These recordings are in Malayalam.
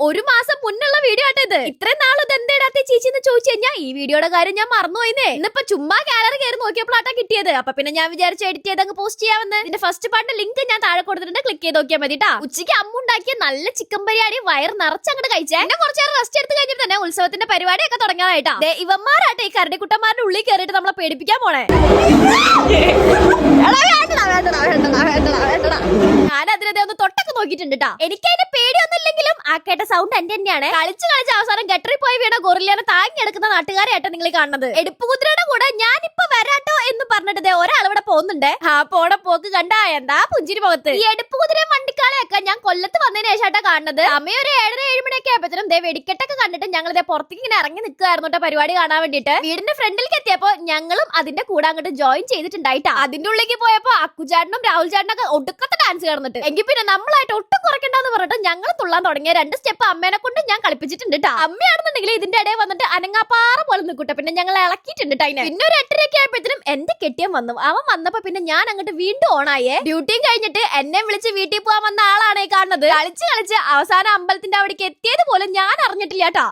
1 മാസം മുന്നുള്ള വീഡിയോ ആട്ടെ ഇത്. ഇത്രയും നാളും ഇത് എന്തേടാത്ത ചേച്ചി എന്ന് ചോദിച്ചു കഴിഞ്ഞാൽ ഈ വീഡിയോയുടെ കാര്യം ഞാൻ മറന്നുപോയിന്നേ. ഇന്നിപ്പോ ചുമ്മാ ഗാലറി കയറി നോക്കിയപ്പോഴാട്ടാ കിട്ടിയത്. അപ്പൊ പിന്നെ ഞാൻ വിചാരിച്ചു എഡിറ്റ് ചെയ്ത് അങ്ങ് പോസ്റ്റ് ചെയ്യാമെന്ന്. ഇതിന്റെ ഫസ്റ്റ് പാർട്ട് ലിങ്ക് ഞാൻ താഴെ കൊടുത്തിട്ടുണ്ട്, ക്ലിക്ക് ചെയ്ത് നോക്കിയാൽ മതി ട്ടാ. ഉച്ചയ്ക്ക് അമ്മ ഉണ്ടാക്കിയ നല്ല ചിക്കൻ ബിരിയാണി വയർ നിറച്ചങ്ങോട്ട് കഴിച്ചേ. എന്നെ കുറച്ചേരം റെസ്റ്റ് എടുത്ത് കഴിഞ്ഞിട്ട് തന്നെ ഉത്സവത്തിന്റെ പരിപാടിയൊക്കെ തുടങ്ങാനായിട്ടാ. ഇവന്മാരാട്ടെ ഈ കരടിക്കുട്ടന്മാരുടെ ഉള്ളിൽ കയറിയിട്ട് നമ്മളെ പേടിപ്പിക്കാൻ പോണേ. ഞാൻ അതിനെ ഒന്ന് തൊട്ടൊക്കെ നോക്കിയിട്ടുണ്ട് ട്ടാ. എനിക്ക് അതിന്റെ പേടിയൊന്നും ഇല്ലെങ്കിലും ആ കേട്ട സൗണ്ട് എന്റെ തന്നെയാണ്. കളിച്ച് അവസാനം ഗട്ടറിൽ പോയി വീണ ഗൊറില്ലേനെ താങ്ങിയെടുക്കുന്ന നാട്ടുകാരെയാട്ടോ നിങ്ങൾ കാണുന്നത്. എടുപ്പുകുതിരയുടെ കൂടെ ഞാനിപ്പോ വരാട്ടോ എന്ന് പറഞ്ഞിട്ട് ഒരാൾ ഇവിടെ പോകുന്നുണ്ട്. ആ പോണ പോക്ക് കണ്ടാ എന്താ പുഞ്ചിരി മുഖത്ത്. ഈ എടുപ്പുകുതിരയും വണ്ടിക്കാളെയൊക്കെ ഞാൻ കൊല്ലത്ത് വന്നതിന് ശേഷമായിട്ടാ കാണുന്നത്. സമയം ഒരു 7:30-7 മണിയൊക്കെ ആയപ്പോഴും വെടിക്കെട്ടൊക്കെ കണ്ടിട്ട് ഞങ്ങൾ പുറത്തേക്ക് ഇങ്ങനെ ഇറങ്ങി നിൽക്കുകയായിരുന്നു കേട്ടോ പരിപാടി കാണാൻ വേണ്ടിട്ട്. വീടിന്റെ ഫ്രണ്ടിലേക്ക് എത്തിയപ്പോ ഞങ്ങളും അതിന്റെ കൂടെ അങ്ങോട്ട് ജോയിൻ ചെയ്തിട്ടുണ്ടായിട്ടാ. അതിന്റെ ഉള്ളിലേക്ക് പോയപ്പോ അക്കുചാട്ടനും രാഹുൽ ചേട്ടനൊക്കെ ഒടുക്കത്തെ ഡാൻസ് കിടന്നിട്ട് എങ്കിൽ പിന്നെ നമ്മളായിട്ട് ഒട്ടും കുറയ്ക്കണ്ടെന്ന് പറഞ്ഞിട്ട് ഞങ്ങൾ തുള്ളാൻ തുടങ്ങിയ 2 സ്റ്റെപ്പ് അമ്മേനെ കൊണ്ട് ഞാൻ കളിപ്പിച്ചിട്ടുണ്ട് ട്ടാ. അമ്മയാണെന്നുണ്ടെങ്കിൽ ഇതിന്റെ ഇടയിൽ വന്നിട്ട് അനങ്ങാപ്പാറ പോലെ നിൽക്കട്ടെ. പിന്നെ ഞങ്ങൾ ഇളക്കിയിട്ടുണ്ട് അതിനെ. പിന്നെ ഒരു 8:30 ആയപ്പോഴത്തേനും എന്റെ കെട്ടിയം വന്നു. അവൻ വന്നപ്പോ പിന്നെ ഞാൻ അങ്ങോട്ട് വീണ്ടും ഓണായേ. ഡ്യൂട്ടിയും കഴിഞ്ഞിട്ട് എന്നെ വിളിച്ച് വീട്ടിൽ പോകാൻ വന്ന ആളാണ് ഈ കാണുന്നത്. കളിച്ച് അവസാനം അമ്പലത്തിന്റെ അവിടേക്ക് എത്തിയത് പോലും ഞാൻ അറിഞ്ഞിട്ടില്ല ട്ടാ.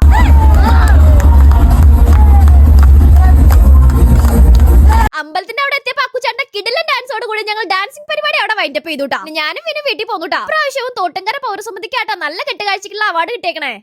അമ്പലത്തിന്റെ അവിടെ എത്തിയപ്പോ അക്കുചാട്ടന്റെ കിടിലൻ ഡാൻസോട് കൂടി ഞങ്ങൾ ഡാൻസിംഗ് പരിപാടി അവിടെ വൈൻഡപ്പ് ചെയ്തുട്ടാ. ഞാനും പിന്നെ വീട്ടിൽ പോന്നുട്ടാ. പ്രാവശ്യവും തോട്ടങ്കര പൗരസമിതിക്കാട്ടാ നല്ല കെട്ടുകാഴ്ചക്കുള്ള അവാർഡ് കിട്ടിയേക്കണേ.